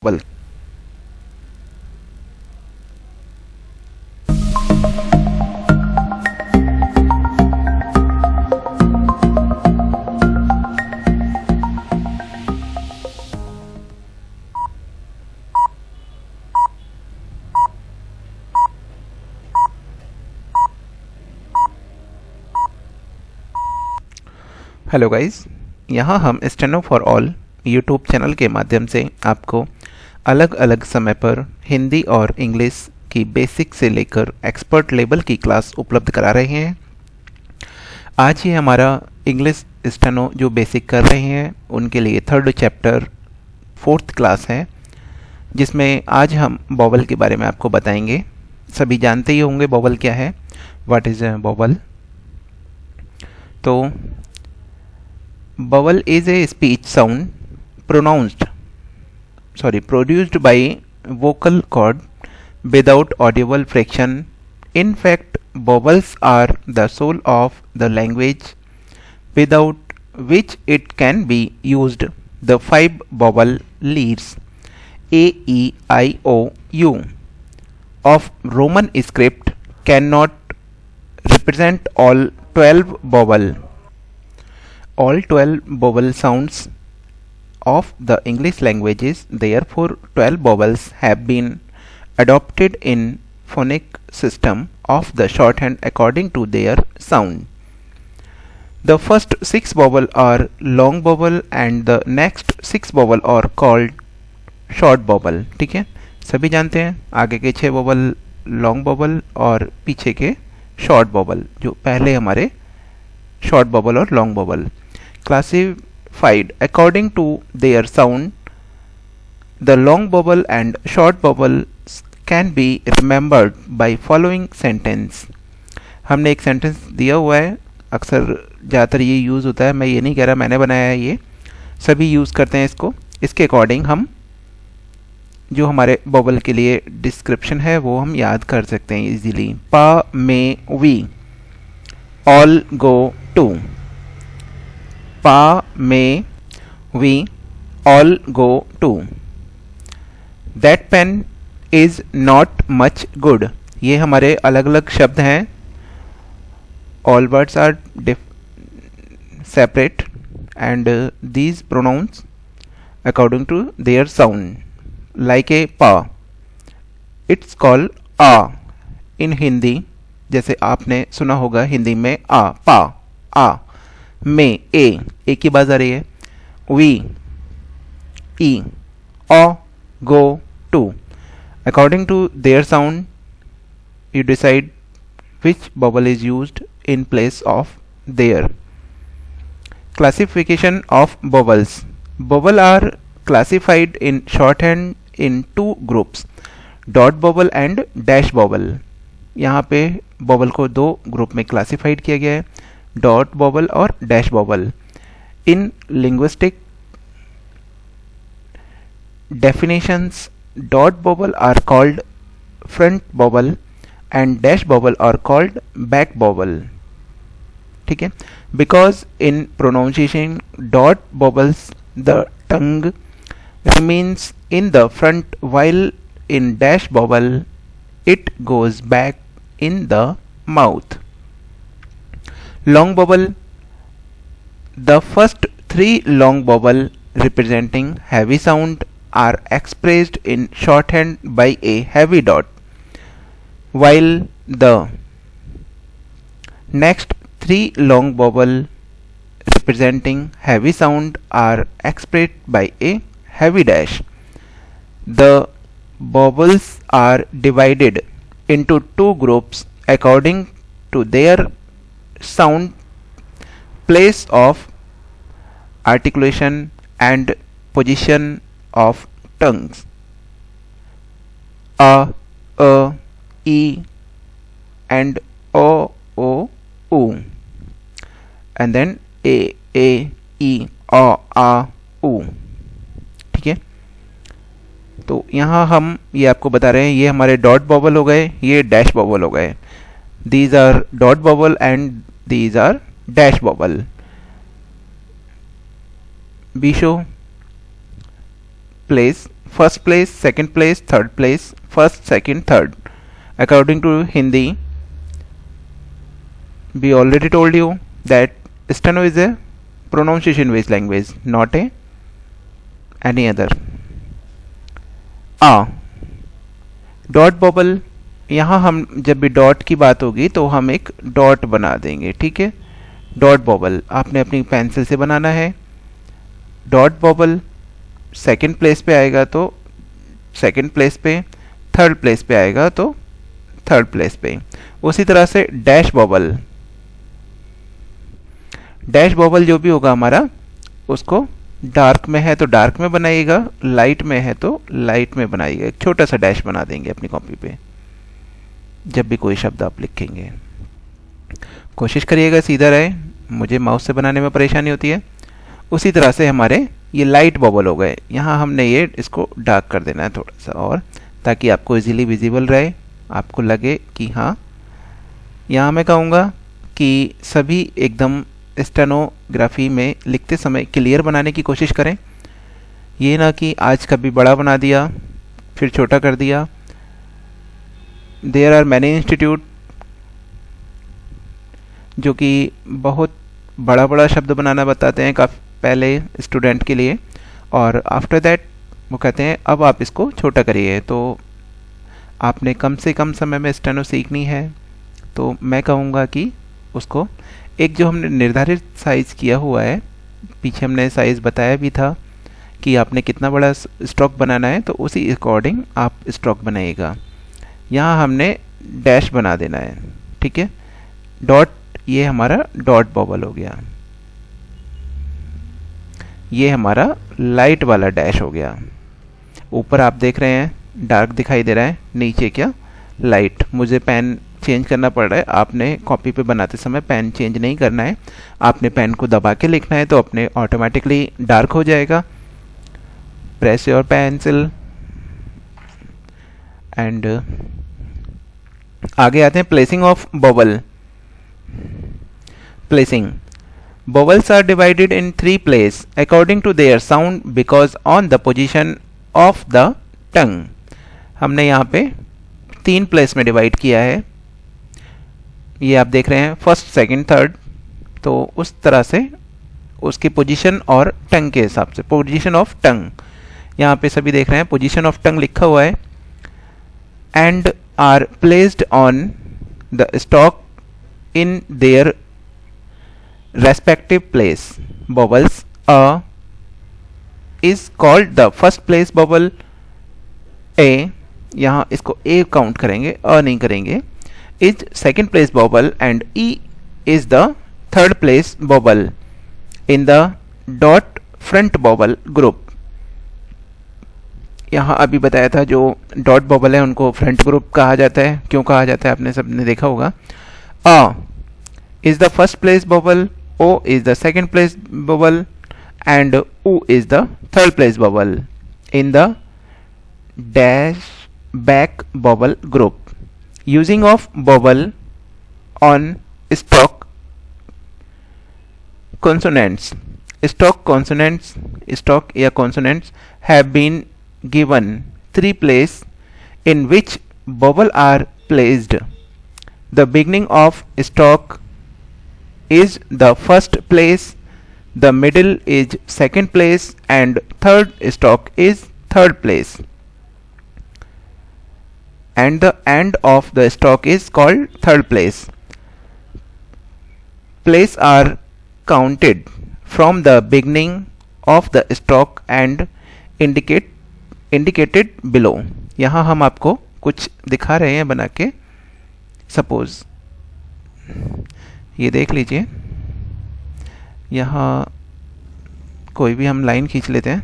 Well, hello guys, यहाँ हम steno for all YouTube channel के माध्यम से आपको अलग अलग समय पर हिंदी और इंग्लिश की बेसिक से लेकर एक्सपर्ट लेवल की क्लास उपलब्ध करा रहे हैं। आज ही हमारा इंग्लिश स्टेनो जो बेसिक कर रहे हैं उनके लिए थर्ड चैप्टर फोर्थ क्लास है, जिसमें आज हम बॉवल के बारे में आपको बताएंगे। सभी जानते ही होंगे बॉवल क्या है, व्हाट इज़ ए बॉवल। तो vowel is a speech sound produced by vocal cord without audible friction. In fact, vowels are the soul of the language, without which it can be used. The five vowel leads A, E, I, O, U of Roman script cannot represent all 12 vowel. All 12 vowel sounds of the English languages, therefore 12 vowels have been adopted in phonic system of the shorthand according to their sound. The first 6 vowel are long vowel and the next 6 vowel are called short vowel. ठीक है, सभी जानते हैं आगे के 6 vowel long vowel और पीछे के short vowel, जो पहले हमारे short vowel और long vowel classified according to their sound. The long vowel and short vowels can be remembered by following sentence. हमने एक सेंटेंस दिया हुआ है, अक्सर ज़्यादातर ये यूज़ होता है, मैं ये नहीं कह रहा मैंने बनाया है, ये सभी यूज़ करते हैं इसको। इसके अकॉर्डिंग हम जो हमारे वॉवल के लिए डिस्क्रिप्शन है वो हम याद कर सकते हैं easily. Pa may we, all go to. Pa, may, we all go to. That pen is not much good. ये हमारे अलग अलग शब्द हैं। All words are separate and these pronouns according to their sound. Like a pa, it's called a in Hindi, जैसे आपने सुना होगा हिंदी में आ, पा, आ। में ए की बात आ रही है। We, E, O, go, to. According to their sound you decide which vowel is used in place of their. Classification of vowels. Vowel are classified in shorthand in two groups, dot vowel and dash vowel. यहाँ पे vowel को दो group में classified किया गया है, dot vowel और dash vowel. In linguistic definitions, dot vowel are called front vowel and dash vowel are called back vowel. ठीक है, because in pronunciation dot vowels the tongue remains in the front while in dash vowel it goes back in the mouth. Long vowel. The first three long vowel representing heavy sound are expressed in shorthand by a heavy dot, while the next three long vowel representing heavy sound are expressed by a heavy dash. The vowels are divided into two groups according to their sound, place of articulation and position of tongues. A, E and O, U, and then A, E, O, A, U. ठीक है, तो यहाँ हम ये आपको बता रहे हैं, ये हमारे डॉट वॉवल हो गए, ये डैश वॉवल हो गए। These are dot vowel and these are dash vowel. Be show place first place, second place, third place, first, second, third. According to Hindi, we already told you that steno is a pronunciation based language, not a any other. Dot bubble, यहाँ हम जब भी dot की बात होगी तो हम एक डॉट बना देंगे, ठीक है। डॉट बबल आपने अपनी पेंसिल से बनाना है। डॉट बबल सेकंड प्लेस पे आएगा तो सेकंड प्लेस पे, थर्ड प्लेस पे आएगा तो थर्ड प्लेस पे। उसी तरह से डैश बबल, डैश बबल जो भी होगा हमारा, उसको डार्क में है तो डार्क में बनाइएगा, लाइट में है तो लाइट में बनाइएगा। एक छोटा सा डैश बना देंगे अपनी कॉपी पे जब भी कोई शब्द आप लिखेंगे। कोशिश करिएगा सीधा रहे, मुझे माउस से बनाने में परेशानी होती है। उसी तरह से हमारे ये लाइट बबल हो गए। यहाँ हमने ये इसको डार्क कर देना है थोड़ा सा, और ताकि आपको इजीली विजिबल रहे, आपको लगे कि हाँ। यहाँ मैं कहूँगा कि सभी एकदम स्टेनोग्राफी में लिखते समय क्लियर बनाने की कोशिश करें। ये ना कि आज कभी बड़ा बना दिया फिर छोटा कर दिया। देयर आर मैनी इंस्टीट्यूट जो कि बहुत बड़ा बड़ा शब्द बनाना बताते हैं काफ़ी पहले स्टूडेंट के लिए, और आफ्टर दैट वो कहते हैं अब आप इसको छोटा करिए। तो आपने कम से कम समय में स्टेनो सीखनी है, तो मैं कहूँगा कि उसको एक जो हमने निर्धारित साइज़ किया हुआ है, पीछे हमने साइज़ बताया भी था कि आपने कितना बड़ा स्टॉक बनाना है, तो उसी अकॉर्डिंग आप स्टॉक बनाइएगा। यहाँ हमने डैश बना देना है, ठीक है। डॉट, ये हमारा डॉट बबल हो गया, ये हमारा लाइट वाला डैश हो गया। ऊपर आप देख रहे हैं डार्क दिखाई दे रहा है, नीचे क्या लाइट। मुझे पेन चेंज करना पड़ रहा है, आपने कॉपी पे बनाते समय पेन चेंज नहीं करना है, आपने पेन को दबा के लिखना है तो अपने ऑटोमेटिकली डार्क हो जाएगा। प्रेस योर पेंसिल एंड आगे आते हैं placing of bubble. Placing, bubbles are divided in three places according to their sound because on the position of the tongue। हमने यहाँ पे 3 प्लेस में डिवाइड किया है, ये आप देख रहे हैं फर्स्ट, सेकंड, थर्ड। तो उस तरह से उसकी पोजीशन और टंग के हिसाब से, पोजीशन ऑफ टंग यहाँ पे सभी देख रहे हैं, पोजीशन ऑफ टंग लिखा हुआ है। And are placed on the stock in their respective place। bubbles a is called the first place bubble, a यहाँ इसको a काउंट करेंगे, a नहीं करेंगे, is second place bubble and e is the third place bubble in the dot front bubble group। यहाँ अभी बताया था जो डॉट बबल है उनको फ्रंट ग्रुप कहा जाता है। क्यों कहा जाता है आपने सबने देखा होगा। a is the first place bubble, O is the second place bubble and U is the third place bubble in the dash back bubble group। Using of bubble on stock consonants, stock consonants, stock या consonants have been given 3 places in which bubble are placed। The beginning of stock is the first place, the middle is second place and third stock is third place, and the end of the stock is called third place। Places are counted from the beginning of the stock and indicated below। यहाँ हम आपको कुछ दिखा रहे हैं बना के। Suppose ये देख लीजिए, यहाँ कोई भी हम लाइन खींच लेते हैं,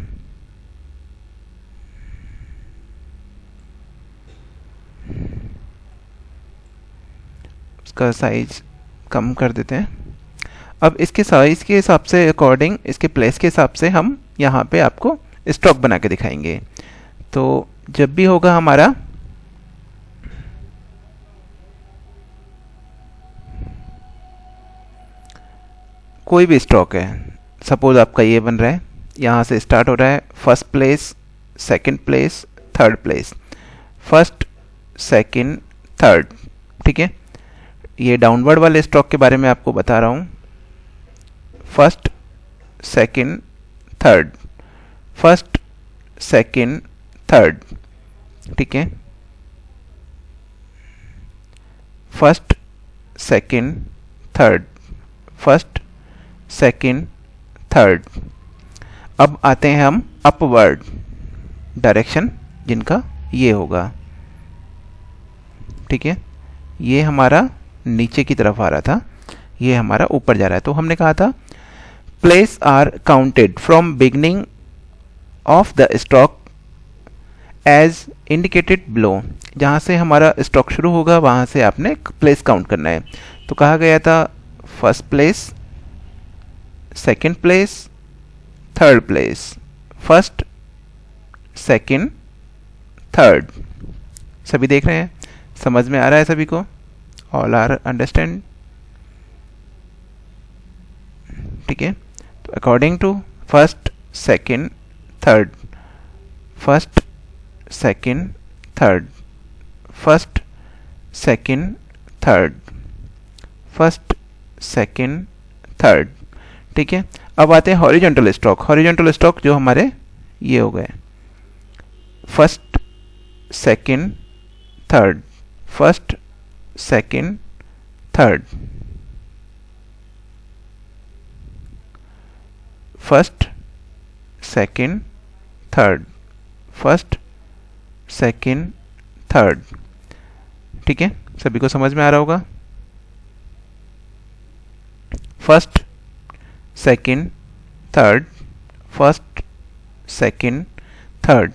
उसका साइज कम कर देते हैं। अब इसके साइज के हिसाब से अकॉर्डिंग, इसके प्लेस के हिसाब से हम यहाँ पे आपको स्टॉक बना के दिखाएंगे। तो जब भी होगा हमारा कोई भी स्टॉक है, सपोज आपका ये बन रहा है, यहाँ से स्टार्ट हो रहा है first place, second place, third place, first, second, third. ठीक है, ये डाउनवर्ड वाले स्टॉक के बारे में आपको बता रहा हूँ। First, second, third, first, second, third. ठीक है, first, second, third, first, second, third. अब आते हैं हम अपवर्ड डायरेक्शन, जिनका ये होगा। ठीक है, ये हमारा नीचे की तरफ आ रहा था, ये हमारा ऊपर जा रहा है। तो हमने कहा था place are counted from beginning of the stock as indicated below. जहाँ से हमारा स्टॉक शुरू होगा वहाँ से आपने प्लेस काउंट करना है। तो कहा गया था first place, second place, third place, first, second, third. सभी देख रहे हैं, समझ में आ रहा है सभी को? All are understand? ठीक है, तो according to first, second, third, first, second, third, first, second, third, first, second, third. ठीक है, अब आते हैं हॉरिजॉन्टल स्टॉक। हॉरिजॉन्टल स्टॉक जो हमारे ये हो गए, first, second, third, first, second, third, first, second, third, first, second, third. ठीक है, सभी को समझ में आ रहा होगा? First, second, third, first, second, third.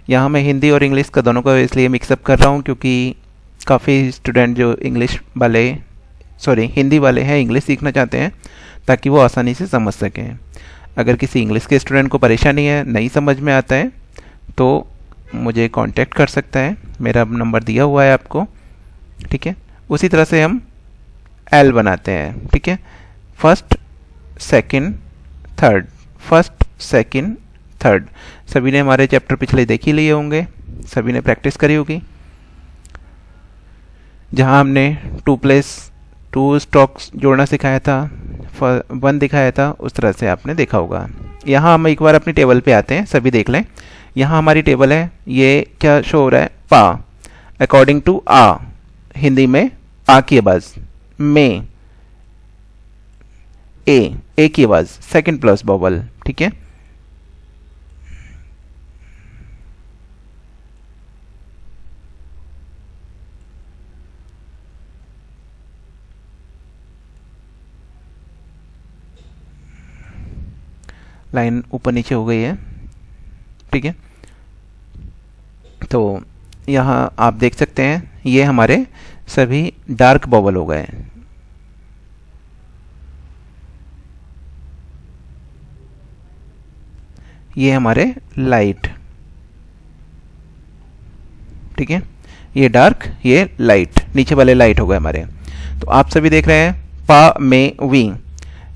यहाँ मैं हिंदी और इंग्लिश का दोनों को इसलिए मिक्सअप कर रहा हूँ क्योंकि काफ़ी स्टूडेंट जो हिंदी वाले हैं इंग्लिश सीखना चाहते हैं ताकि वो आसानी से समझ सकें। अगर किसी इंग्लिश के स्टूडेंट को परेशानी है, नहीं समझ में आता है, तो मुझे कांटेक्ट कर सकता है, मेरा नंबर दिया हुआ है आपको। ठीक है, उसी तरह से हम एल बनाते हैं। ठीक है, first, second, third, first, second, third. सभी ने हमारे चैप्टर पिछले देख ही लिए होंगे, सभी ने प्रैक्टिस करी होगी। जहां हमने टू स्टॉक्स जोड़ना सिखाया था, वन दिखाया था, उस तरह से आपने देखा होगा। यहाँ हम एक बार अपनी टेबल पे आते हैं, सभी देख लें। यहाँ हमारी टेबल है, ये क्या शो हो रहा है? पा, अकॉर्डिंग टू आ, हिंदी में आ की आवाज, में ए की आवाज, सेकंड प्लस बॉबल। ठीक है, लाइन ऊपर नीचे हो गई है। ठीक है, तो यहाँ आप देख सकते हैं ये हमारे सभी डार्क बॉबल हो गए। ये हमारे लाइट। ठीक है, ये डार्क, ये लाइट, नीचे वाले लाइट हो गए हमारे। तो आप सभी देख रहे हैं पा, में, वी।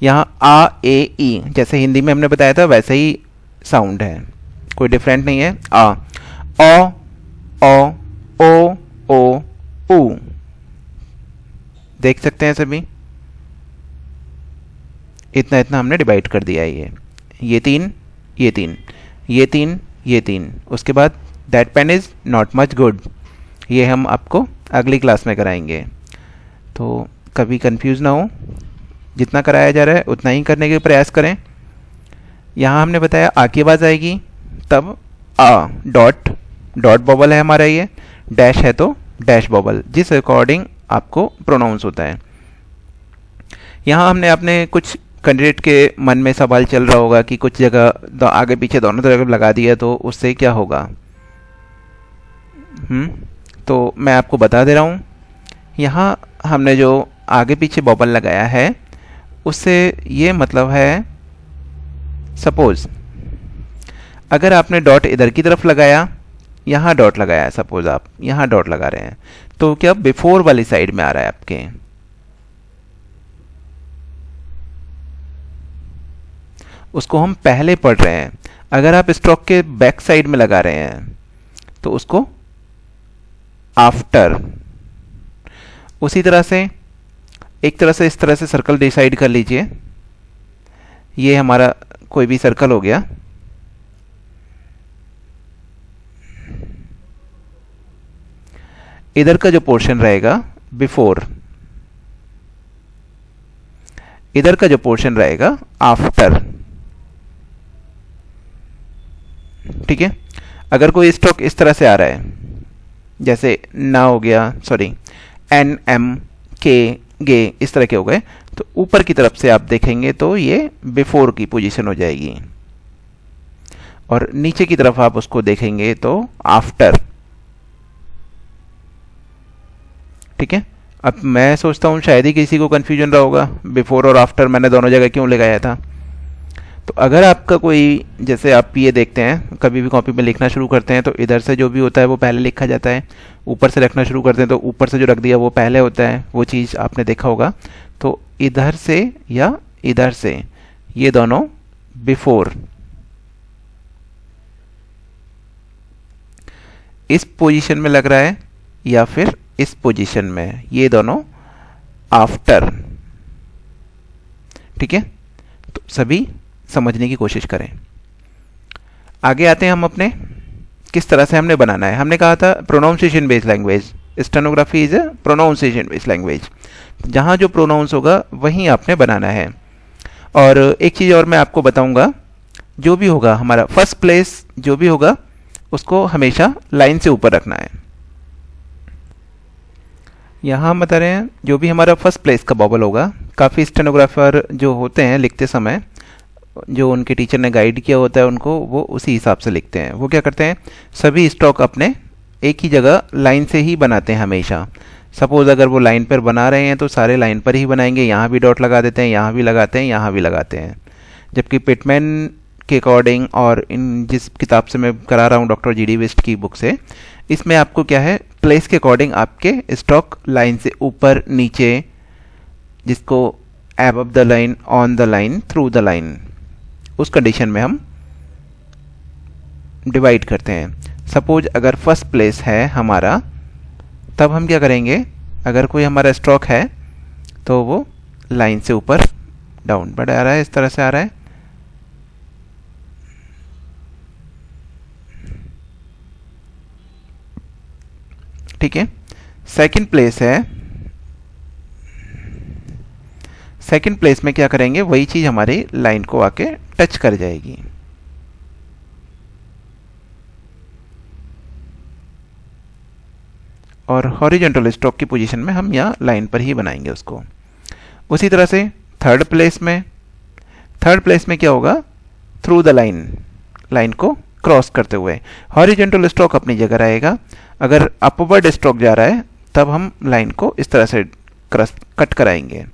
यहाँ आ, ए, ई, जैसे हिंदी में हमने बताया था वैसे ही साउंड है, कोई डिफरेंट नहीं है। आ, ओ, ऊ। देख सकते हैं सभी, इतना इतना हमने डिवाइड कर दिया है। ये तीन, ये तीन, ये तीन, ये तीन। उसके बाद that pain is not much good, ये हम आपको अगली क्लास में कराएंगे, तो कभी कंफ्यूज ना हो। जितना कराया जा रहा है उतना ही करने के प्रयास करें। यहाँ हमने बताया आ की आवाज़ आएगी तब आ, डॉट बॉबल है हमारा, ये डैश है तो डैश बॉबल, जिस अकॉर्डिंग आपको प्रोनाउंस होता है। यहाँ हमने अपने कुछ कैंडिडेट के मन में सवाल चल रहा होगा कि कुछ जगह आगे पीछे दोनों तरफ लगा दिया तो उससे क्या होगा। तो मैं आपको बता दे रहा हूँ, यहाँ हमने जो आगे पीछे बॉबल लगाया है उससे ये मतलब है, सपोज अगर आपने डॉट इधर की तरफ लगाया, यहाँ डॉट लगाया, सपोज आप यहाँ डॉट लगा रहे हैं, तो क्या बिफोर वाली साइड में आ रहा है आपके, उसको हम पहले पढ़ रहे हैं। अगर आप स्ट्रोक के बैक साइड में लगा रहे हैं तो उसको आफ्टर। उसी तरह से एक तरह से इस तरह से सर्कल डिसाइड कर लीजिए। ये हमारा कोई भी सर्कल हो गया। इधर का जो पोर्शन रहेगा बिफोर, इधर का जो पोर्शन रहेगा आफ्टर। ठीक है। अगर कोई स्ट्रोक इस तरह से आ रहा है, जैसे ना हो गया, सॉरी, एन एम के गे इस तरह के हो गए, तो ऊपर की तरफ से आप देखेंगे तो ये बिफोर की पोजीशन हो जाएगी, और नीचे की तरफ आप उसको देखेंगे तो आफ्टर। ठीक है। अब मैं सोचता हूँ शायद ही किसी को कन्फ्यूजन रहा होगा बिफोर और आफ्टर मैंने दोनों जगह क्यों लगाया था। तो अगर आपका कोई, जैसे आप ये देखते हैं कभी भी कॉपी में लिखना शुरू करते हैं तो इधर से जो भी होता है वो पहले लिखा जाता है, ऊपर से रखना शुरू करते हैं तो ऊपर से जो रख दिया वो पहले होता है, वो चीज़ आपने देखा होगा। तो इधर से या इधर से ये दोनों बिफोर, इस पोजीशन में लग रहा है या फिर इस पोजीशन में, ये दोनों आफ्टर। ठीक है। तो सभी समझने की कोशिश करें। आगे आते हैं हम अपने किस तरह से हमने बनाना है। हमने कहा था pronunciation based language, stenography is a pronunciation based language. जहाँ जो प्रोनाउंस होगा वहीं आपने बनाना है। और एक चीज़ और मैं आपको बताऊंगा, जो भी होगा हमारा फर्स्ट प्लेस जो भी होगा उसको हमेशा लाइन से ऊपर रखना है। यहाँ हम बता रहे हैं जो भी हमारा फर्स्ट प्लेस का बॉबल होगा, काफ़ी स्टेनोग्राफर जो होते हैं लिखते समय, जो उनके टीचर ने गाइड किया होता है उनको, वो उसी हिसाब से लिखते हैं। वो क्या करते हैं, सभी स्ट्रोक अपने एक ही जगह लाइन से ही बनाते हैं हमेशा। सपोज अगर वो लाइन पर बना रहे हैं तो सारे लाइन पर ही बनाएंगे, यहाँ भी डॉट लगा देते हैं, यहाँ भी लगाते हैं, यहाँ भी लगाते हैं। जबकि पिटमैन के अकॉर्डिंग, और इन जिस किताब से मैं करा रहा हूँ डॉक्टर जी डी वेस्ट की बुक से, इसमें आपको क्या है, प्लेस के अकॉर्डिंग आपके स्ट्रोक लाइन से ऊपर नीचे, जिसको above the line, on the line, through the line, उस कंडीशन में हम डिवाइड करते हैं। सपोज अगर फर्स्ट प्लेस है हमारा, तब हम क्या करेंगे, अगर कोई हमारा स्ट्रोक है तो वो लाइन से ऊपर डाउन बढ़ आ रहा है, इस तरह से आ रहा है। ठीक है। सेकंड प्लेस है, सेकंड प्लेस में क्या करेंगे, वही चीज हमारी लाइन को आके टच कर जाएगी। और हॉरिजॉन्टल स्ट्रोक की पोजीशन में हम यहाँ लाइन पर ही बनाएंगे उसको। उसी तरह से थर्ड प्लेस में, थर्ड प्लेस में क्या होगा, थ्रू द लाइन, लाइन को क्रॉस करते हुए। हॉरिजॉन्टल स्ट्रोक अपनी जगह रहेगा। अगर अपवर्ड स्ट्रोक जा रहा है तब हम लाइन को इस तरह से कट कराएंगे।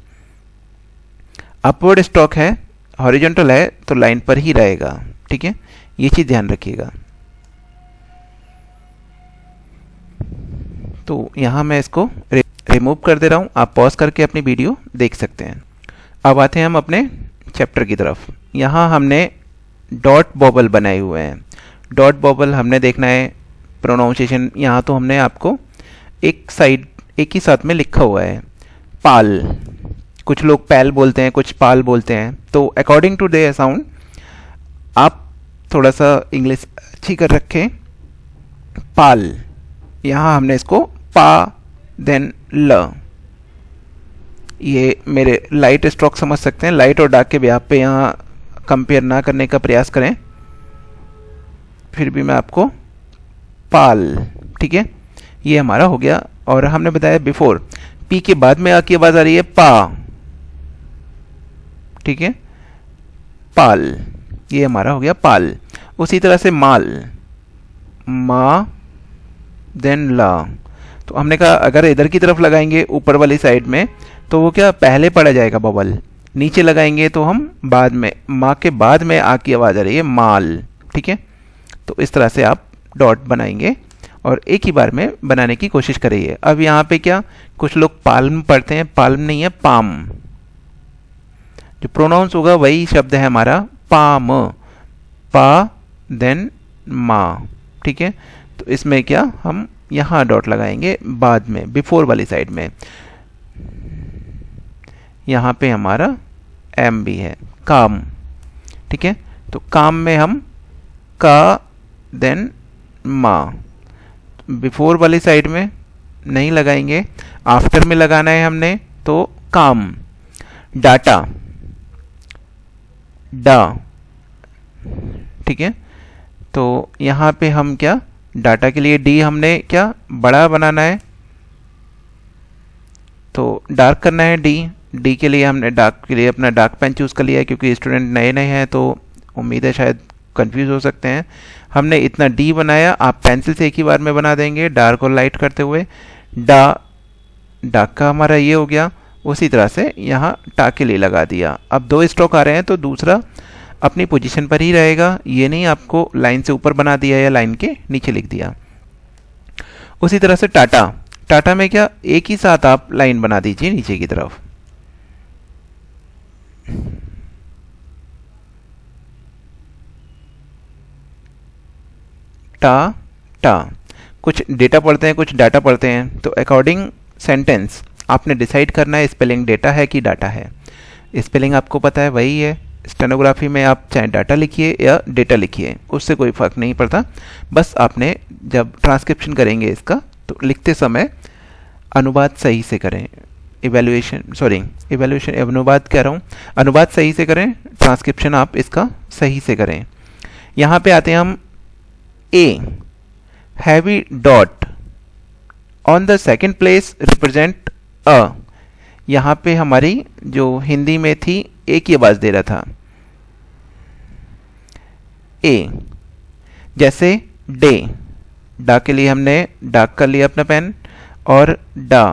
अपवर्ड स्ट्रोक है, हॉरिजॉन्टल है, तो लाइन पर ही रहेगा। ठीक है, ये चीज़ ध्यान रखिएगा। तो यहाँ मैं इसको रिमूव कर दे रहा हूँ, आप पॉज करके अपनी वीडियो देख सकते हैं। अब आते हैं हम अपने चैप्टर की तरफ। यहाँ हमने डॉट बॉबल बनाए हुए हैं। डॉट बॉबल हमने देखना है प्रोनाउंसिएशन। यहाँ तो हमने आपको एक साइड एक ही साथ में लिखा हुआ है, पाल। कुछ लोग पैल बोलते हैं, कुछ पाल बोलते हैं, तो अकॉर्डिंग टू देयर साउंड आप थोड़ा सा इंग्लिश अच्छी कर रखें। पाल, यहाँ हमने इसको पा देन ल। ये मेरे लाइट स्ट्रोक समझ सकते हैं, लाइट और डार्क के ब्याह पे यहाँ कंपेयर ना करने का प्रयास करें, फिर भी मैं आपको पाल। ठीक है, ये हमारा हो गया। और हमने बताया बिफोर, पी के बाद में आकी आवाज आ रही है पा। ठीक है, पाल, ये हमारा हो गया पाल। उसी तरह से माल, मा देन ला। तो हमने कहा अगर इधर की तरफ लगाएंगे ऊपर वाली साइड में तो वो क्या पहले पड़ा जाएगा बबल, नीचे लगाएंगे तो हम बाद में, माँ के बाद में आ की आवाज़ आ रही है माल। ठीक है, तो इस तरह से आप डॉट बनाएंगे और एक ही बार में बनाने की कोशिश करिए। अब यहाँ पे क्या, कुछ लोग पाल्म पढ़ते हैं, पाल्म नहीं है पाम। जो प्रोनाउंस होगा वही शब्द है हमारा पाम, पा देन माँ, ठीक है। तो इसमें क्या हम यहाँ डॉट लगाएंगे बाद में, बिफोर वाली साइड में। यहाँ पे हमारा एम भी है, काम, ठीक है। तो काम में हम का देन माँ, बिफोर वाली साइड में नहीं लगाएंगे, आफ्टर में लगाना है हमने, तो काम। डाटा, डा, ठीक है। तो यहाँ पे हम क्या, डाटा के लिए डी हमने क्या बड़ा बनाना है, तो डार्क करना है डी। डी के लिए हमने डार्क के लिए अपना डार्क पेन चूज़ कर लिया है, क्योंकि स्टूडेंट नए नए हैं तो उम्मीद है शायद कंफ्यूज हो सकते हैं। हमने इतना डी बनाया, आप पेंसिल से एक ही बार में बना देंगे डार्क और लाइट करते हुए। डार्क का हमारा ये हो गया। उसी तरह से यहाँ टा के लिए लगा दिया। अब दो स्ट्रोक आ रहे हैं तो दूसरा अपनी पोजीशन पर ही रहेगा, ये नहीं आपको लाइन से ऊपर बना दिया या लाइन के नीचे लिख दिया। उसी तरह से टाटा, टाटा में क्या एक ही साथ आप लाइन बना दीजिए नीचे की तरफ। टा टा, कुछ डेटा पढ़ते हैं कुछ डाटा पढ़ते हैं, तो अकॉर्डिंग सेंटेंस आपने डिसाइड करना है स्पेलिंग डेटा है कि डाटा है। स्पेलिंग आपको पता है वही है, स्टेनोग्राफी में आप चाहे डाटा लिखिए या डेटा लिखिए, उससे कोई फ़र्क नहीं पड़ता। बस आपने जब ट्रांसक्रिप्शन करेंगे इसका तो लिखते समय अनुवाद सही से करें। इवैल्यूएशन अनुवाद कह रहा हूँ, अनुवाद सही से करें, ट्रांसक्रिप्शन आप इसका सही से करें। यहाँ पे आते हैं हम ए, heavy dot on the second place represent अ। यहाँ पे हमारी जो हिंदी में थी ए की आवाज़ दे रहा था, ए। जैसे डे, डा के लिए हमने डार्क कर लिया अपना पेन और डा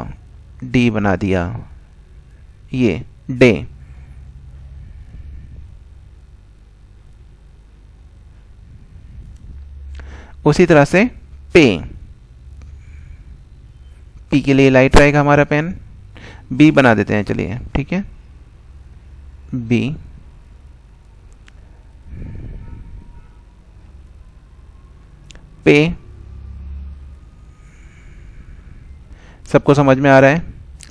डी बना दिया, ये डे। उसी तरह से पे, पी के लिए लाइट रहेगा हमारा पेन, बी बना देते हैं चलिए, ठीक है, बी। पे, सबको समझ में आ रहा है?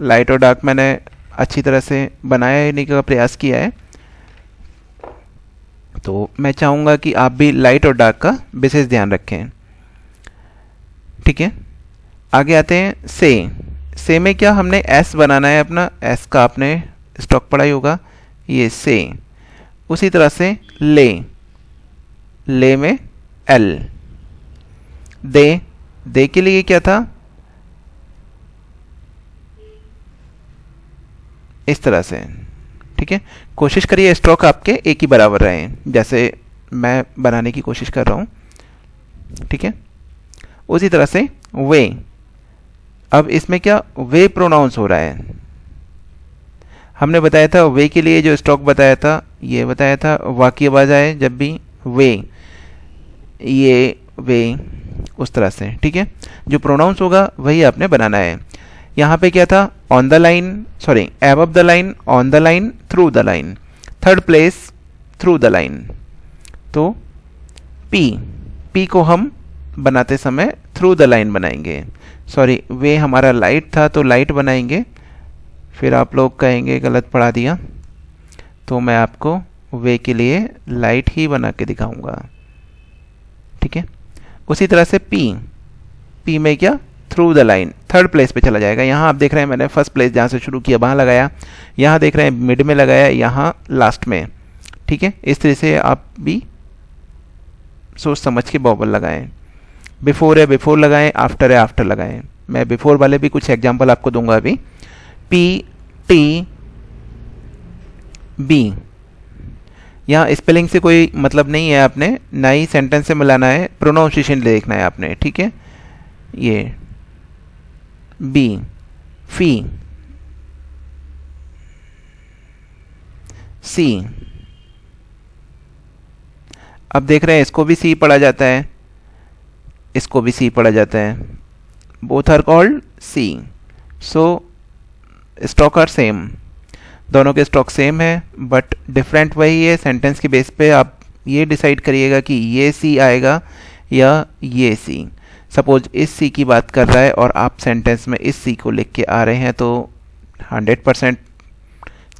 लाइट और डार्क मैंने अच्छी तरह से बनाया नहीं का प्रयास किया है, तो मैं चाहूँगा कि आप भी लाइट और डार्क का विशेष ध्यान रखें, ठीक है। आगे आते हैं से में क्या हमने एस बनाना है अपना, एस का आपने स्टॉक पढ़ा ही होगा, ये से। उसी तरह से ले में एल। दे के लिए क्या था, इस तरह से, ठीक है। कोशिश करिए स्ट्रोक आपके एक ही बराबर रहे, जैसे मैं बनाने की कोशिश कर रहा हूँ, ठीक है। उसी तरह से वे, अब इसमें क्या वे प्रोनाउंस हो रहा है। हमने बताया था वे के लिए जो स्ट्रोक बताया था, ये बताया था वाक्य आवाज आए जब भी वे, ये वे, उस तरह से, ठीक है। जो प्रोनाउंस होगा वही आपने बनाना है। यहाँ पे क्या था, on the line, sorry above the line, on the line, through the line, third place, through the line. तो पी को हम बनाते समय थ्रू द लाइन बनाएंगे। सॉरी वे हमारा लाइट था तो लाइट बनाएंगे, फिर आप लोग कहेंगे गलत पढ़ा दिया, तो मैं आपको वे के लिए लाइट ही बना के दिखाऊंगा, ठीक है। उसी तरह से पी में क्या, through the line, third place पे चला जाएगा। यहाँ आप देख रहे हैं मैंने फर्स्ट प्लेस जहाँ से शुरू किया वहाँ लगाया, यहाँ देख रहे हैं मिड में लगाया, यहाँ लास्ट में, ठीक है। इस तरह से आप भी सोच समझ के बॉबल लगाएं। बिफोर है बिफोर लगाएं, आफ्टर है आफ्टर लगाएं। मैं बिफोर वाले भी कुछ एग्जांपल आपको दूंगा अभी। पी टी बी, यहाँ स्पेलिंग से कोई मतलब नहीं है, आपने ना ही सेंटेंस से मिलाना है, प्रोनाउंसिएशन देखना है आपने, ठीक है। ये बी, फी, सी। अब देख रहे हैं इसको भी सी पढ़ा जाता है, इसको भी सी पढ़ा जाता है, both are called C, so stock are same, दोनों के स्टॉक सेम है बट डिफरेंट वही है, सेंटेंस के बेस पे आप ये डिसाइड करिएगा कि ये सी आएगा या ये सी। सपोज इस सी की बात कर रहा है और आप सेंटेंस में इस सी को लिख के आ रहे हैं तो 100%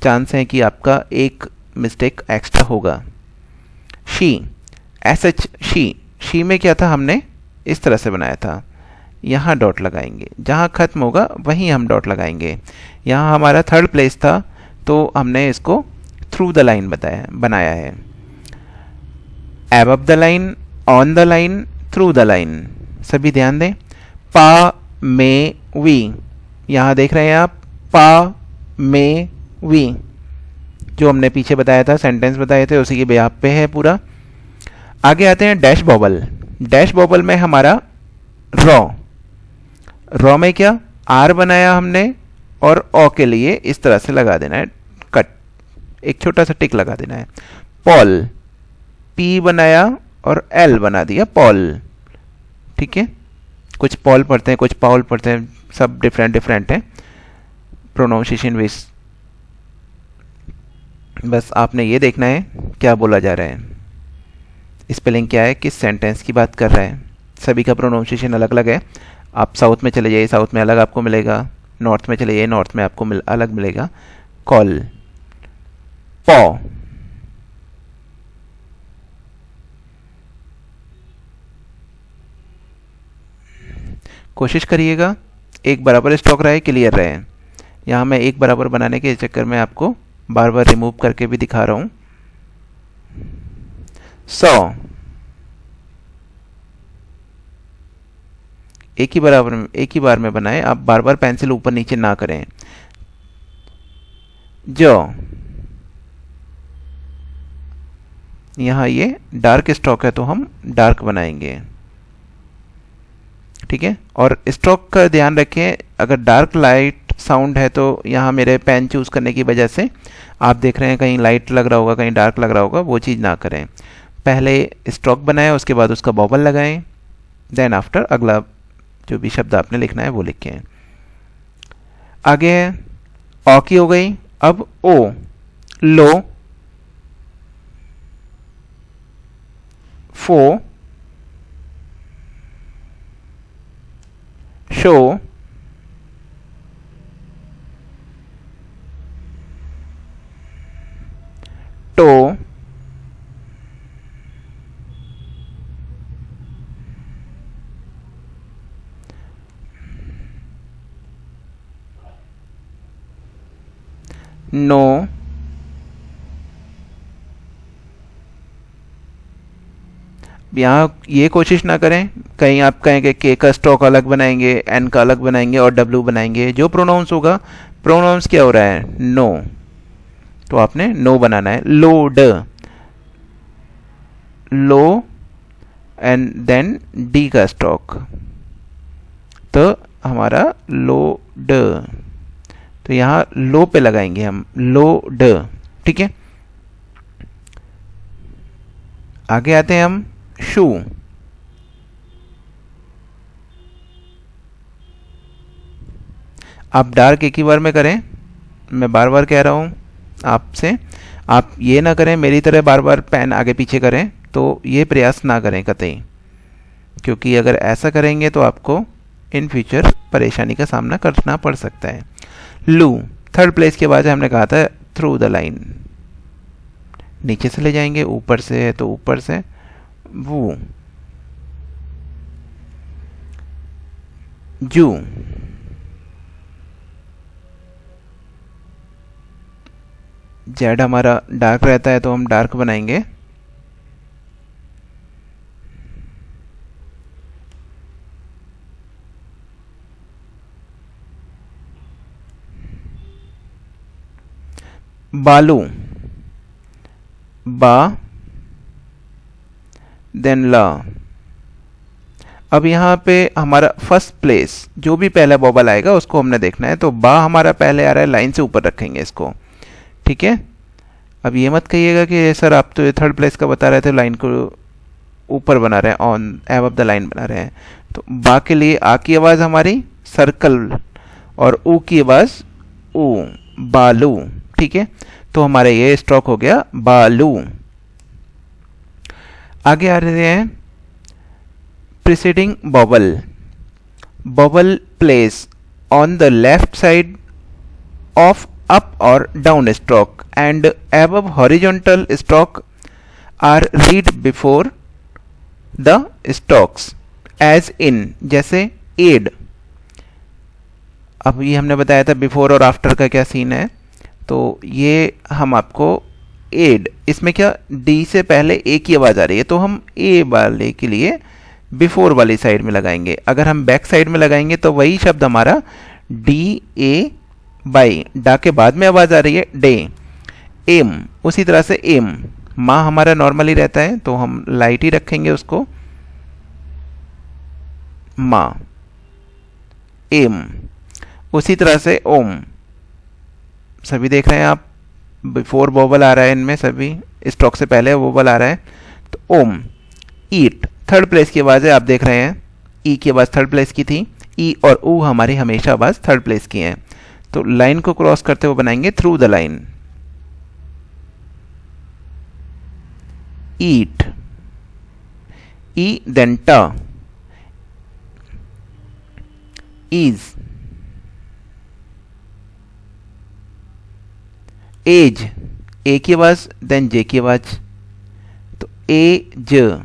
चांस है कि आपका एक मिस्टेक एक्स्ट्रा होगा। शी, एस एच शी में क्या था, हमने इस तरह से बनाया था, यहाँ डॉट लगाएंगे, जहाँ ख़त्म होगा वहीं हम डॉट लगाएंगे। यहाँ हमारा थर्ड प्लेस था तो हमने इसको थ्रू द लाइन बनाया है। Above the line, on the line, through the line, सभी ध्यान दें। पा में वी, यहाँ देख रहे हैं आप, पा में वी, जो हमने पीछे बताया था, सेंटेंस बताए थे, उसी के बेहाफ पे है पूरा। आगे आते हैं डैश बॉबल। डैश बॉबल में हमारा रॉ में क्या, आर बनाया हमने और ओ के लिए इस तरह से लगा देना है कट, एक छोटा सा टिक लगा देना है। पॉल, पी बनाया और एल बना दिया पॉल, ठीक है। कुछ पॉल पढ़ते हैं, कुछ पाउल पढ़ते हैं, सब डिफरेंट हैं प्रोनाउंसिएशन वेज। बस आपने ये देखना है क्या बोला जा रहा है, स्पेलिंग क्या है, किस सेंटेंस की बात कर रहा है। सभी का प्रोनाउंसिएशन अलग अलग है। आप साउथ में चले जाइए, साउथ में अलग आपको मिलेगा, नॉर्थ में चले जाइए, नॉर्थ में आपको अलग मिलेगा। कॉल, पॉ, कोशिश करिएगा एक बराबर स्ट्रोक रहे, क्लियर रहे। यहाँ मैं एक बराबर बनाने के चक्कर में आपको बार बार रिमूव करके भी दिखा रहा हूँ। सौ, एक ही बार में बनाएं, आप बार बार पेंसिल ऊपर नीचे ना करें। जो, यहाँ ये डार्क स्ट्रोक है तो हम डार्क बनाएंगे, ठीक है। और स्ट्रोक का ध्यान रखें, अगर डार्क लाइट साउंड है तो यहाँ मेरे पेन चूज़ करने की वजह से आप देख रहे हैं कहीं लाइट लग रहा होगा, कहीं डार्क लग रहा होगा, वो चीज़ ना करें। पहले स्ट्रोक बनाएं, उसके बाद उसका बॉबल लगाएं, देन आफ्टर अगला जो भी शब्द आपने लिखना है वो लिखें। आगे है ओ की हो गई, अब ओ, लो, फो, शो, टो, नो, यहाँ ये कोशिश ना करें कहीं आप कहेंगे के का स्ट्रोक अलग बनाएंगे, एन का अलग बनाएंगे और डब्ल्यू बनाएंगे। जो प्रोनाउंस होगा, प्रोनाउंस क्या हो रहा है, नो, तो आपने नो बनाना है। Load, low and then D का स्ट्रोक, तो हमारा लोड, तो यहाँ लो पे लगाएंगे हम, लोड, ठीक है। आगे आते हैं हम शू, आप डार्क एक ही बार में करें, मैं बार बार कह रहा हूँ आपसे, आप ये ना करें मेरी तरह बार बार पेन आगे पीछे करें, तो ये प्रयास ना करें कतई, क्योंकि अगर ऐसा करेंगे तो आपको इन फ्यूचर परेशानी का सामना करना पड़ सकता है। लू, थर्ड प्लेस के बाद हमने कहा था थ्रू द लाइन, नीचे से ले जाएंगे, ऊपर से है तो ऊपर से। वो, जू, जेड हमारा डार्क रहता है तो हम डार्क बनाएंगे। बालू, बा देन ला। अब यहाँ पे हमारा फर्स्ट प्लेस जो भी पहला बॉबल आएगा उसको हमने देखना है, तो बा हमारा पहले आ रहा है, लाइन से ऊपर रखेंगे इसको, ठीक है। अब ये मत कहिएगा कि सर आप तो थर्ड प्लेस का बता रहे थे, लाइन को ऊपर बना रहे हैं, ऑन एबव द लाइन बना रहे हैं। तो बा के लिए आ की आवाज़ हमारी सर्कल और ऊ की आवाज़ ऊ, बालू, ठीक है। तो हमारा ये स्ट्रोक हो गया बालू। आगे आ रहे हैं preceding vowel. Vowel place on the left side of up or down stroke and above horizontal stroke are read before the strokes as in, जैसे aid. अब ये हमने बताया था बिफोर और आफ्टर का क्या सीन है, तो ये हम आपको एड, इसमें क्या डी से पहले ए की आवाज़ आ रही है तो हम ए वाले के लिए बिफोर वाली साइड में लगाएंगे। अगर हम बैक साइड में लगाएंगे तो वही शब्द हमारा डी ए बाई, डा के बाद में आवाज़ आ रही है डे। एम, उसी तरह से एम, माँ हमारा नॉर्मली रहता है तो हम लाइट ही रखेंगे उसको, माँ, एम। उसी तरह से ओम, सभी देख रहे हैं आप बिफोर वोवल आ रहा है, इनमें सभी स्ट्रोक से पहले वोवल आ रहा है, तो ओम। ईट, थर्ड प्लेस की आवाज़ है, आप देख रहे हैं ई की आवाज़ थर्ड प्लेस की थी, ई और ऊ हमारी हमेशा आवाज़ थर्ड प्लेस की है। तो लाइन को क्रॉस करते हुए बनाएंगे through the line. Eat, E then ट, ईज, एज, ए की आवाज देन जे की आवाज, तो ए ज।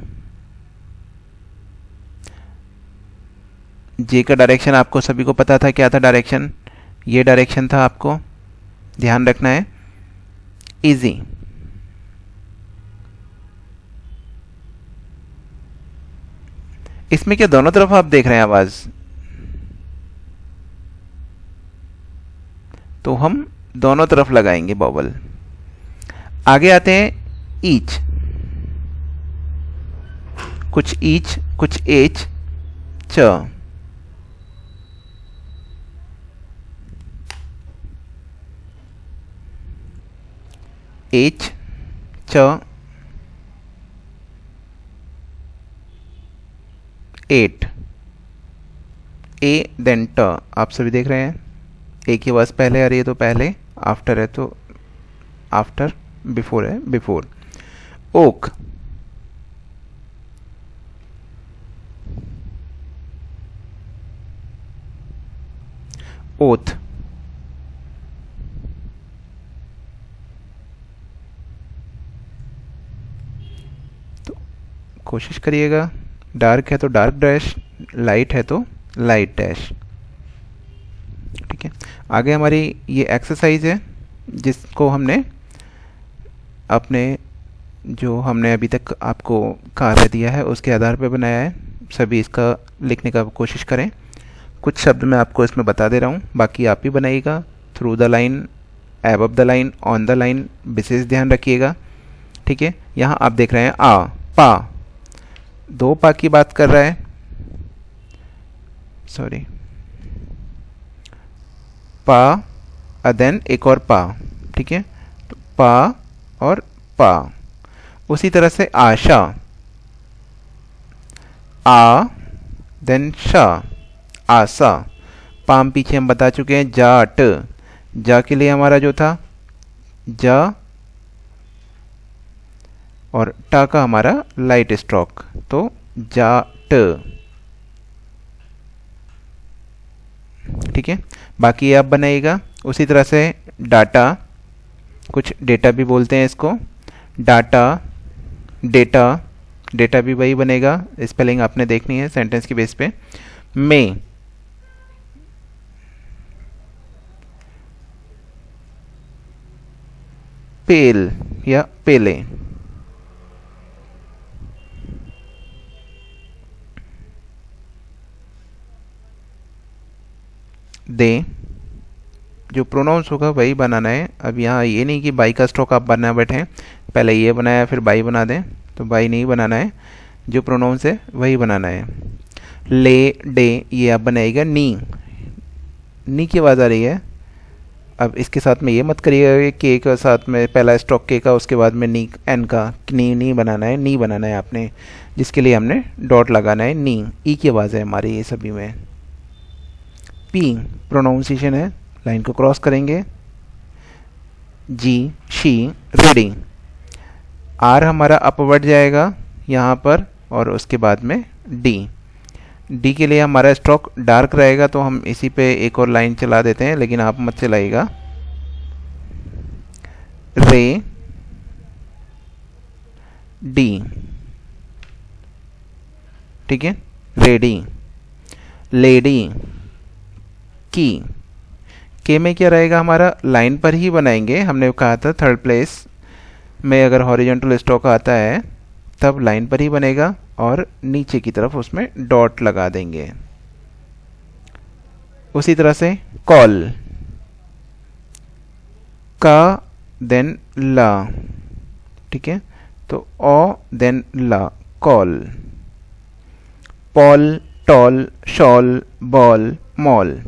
जे का डायरेक्शन आपको सभी को पता था, क्या था डायरेक्शन, ये डायरेक्शन था, आपको ध्यान रखना है, इजी। इसमें क्या दोनों तरफ आप देख रहे हैं आवाज, तो हम दोनों तरफ लगाएंगे वोवल। आगे आते हैं ईच, कुछ ईच कुछ एच, च, एच, च, एट, ए देन ट, आप सभी देख रहे हैं ए की आवाज़ पहले आ रही है तो पहले, आफ्टर है तो आफ्टर, बिफोर है बिफोर। ओक, ओथ, तो कोशिश करिएगा, डार्क है तो डार्क डैश, लाइट है तो लाइट डैश, ठीक है। आगे हमारी ये एक्सरसाइज है जिसको हमने अपने जो हमने अभी तक आपको कार्य दिया है उसके आधार पर बनाया है। सभी इसका लिखने का कोशिश करें। कुछ शब्द मैं आपको इसमें बता दे रहा हूँ, बाकी आप ही बनाइएगा। Through the line, above the line, on the line, विशेष ध्यान रखिएगा, ठीक है। यहाँ आप देख रहे हैं आ, पा, दो पा की बात कर रहा है, सॉरी, पा देन एक और पा, ठीक है, तो पा और पा। उसी तरह से आशा, आ देन शा, आशा। पाम पीछे हम बता चुके हैं, जाट, जा के लिए हमारा जो था जा, और टा का हमारा लाइट स्ट्रोक, तो जाट, ठीक है। बाकी आप बनाइएगा। उसी तरह से डाटा, कुछ डेटा भी बोलते हैं इसको, डाटा, डेटा, डेटा भी वही बनेगा, स्पेलिंग आपने देखनी है सेंटेंस के बेस पे। में, पेल या पेले, दे, जो प्रोनाउंस होगा वही बनाना है। अब यहाँ ये नहीं कि बाई का स्ट्रोक आप बनना बैठें, पहले ये बनाया फिर बाई बना दें, तो बाई नहीं बनाना है, जो प्रोनाउंस है वही बनाना है। ले, डे, ये आप बनाइएगा। नी, नी की आवाज़ आ रही है। अब इसके साथ में ये मत करिएगा के का साथ में पहला स्ट्रोक के का, उसके बाद में नी एन का, नी नी बनाना है, नी बनाना है आपने, जिसके लिए हमने डॉट लगाना है। नी, ई की आवाज़ है हमारी ये सभी में। पी प्रोनाउंसिएशन है, लाइन को क्रॉस करेंगे। जी, शी, रीडिंग। आर हमारा अपवर्ड जाएगा, यहाँ पर, और उसके बाद में डी के लिए हमारा स्ट्रोक डार्क रहेगा, तो हम इसी पे एक और लाइन चला देते हैं, लेकिन आप मत चलाइएगा। रे डी, ठीक है, रेडी। लेडी, की, के में क्या रहेगा हमारा, लाइन पर ही बनाएंगे। हमने कहा था थर्ड प्लेस में अगर हॉरिजॉन्टल स्ट्रोक आता है तब लाइन पर ही बनेगा, और नीचे की तरफ उसमें डॉट लगा देंगे। उसी तरह से कॉल, का देन ला, ठीक है, तो ओ देन ला, call. Paul, tall, shawl, ball, mall,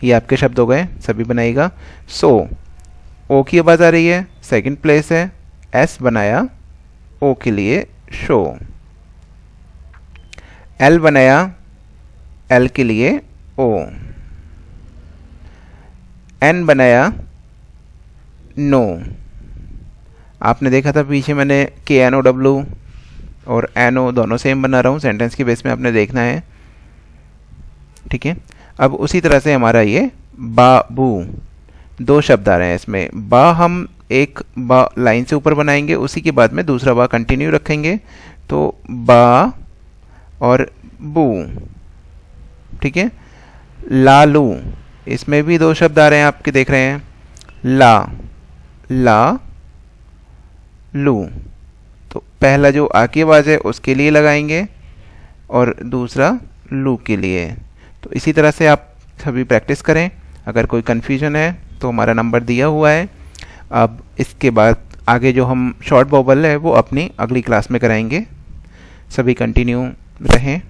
ये आपके शब्द हो गए, सभी बनाइएगा। सो, ओ की आवाज़ आ रही है, सेकंड प्लेस है, एस बनाया ओ के लिए, शो। एल बनाया एल के लिए, ओ। एन बनाया नो। आपने देखा था पीछे मैंने KNOW और NO दोनों सेम बना रहा हूँ, सेंटेंस के बेस में आपने देखना है, ठीक है। अब उसी तरह से हमारा ये बाबू, दो शब्द आ रहे हैं इसमें। बा हम एक बा लाइन से ऊपर बनाएंगे, उसी के बाद में दूसरा बा कंटिन्यू रखेंगे, तो बा और बू, ठीक है। लालू, इसमें भी दो शब्द आ रहे हैं, आपके देख रहे हैं, ला लू। तो पहला जो आ की आवाज़ है उसके लिए लगाएंगे, और दूसरा लू के लिए। तो इसी तरह से आप सभी प्रैक्टिस करें। अगर कोई कन्फ्यूजन है तो हमारा नंबर दिया हुआ है। अब इसके बाद आगे जो हम शॉर्ट वोवेल है वो अपनी अगली क्लास में कराएंगे। सभी कंटिन्यू रहें।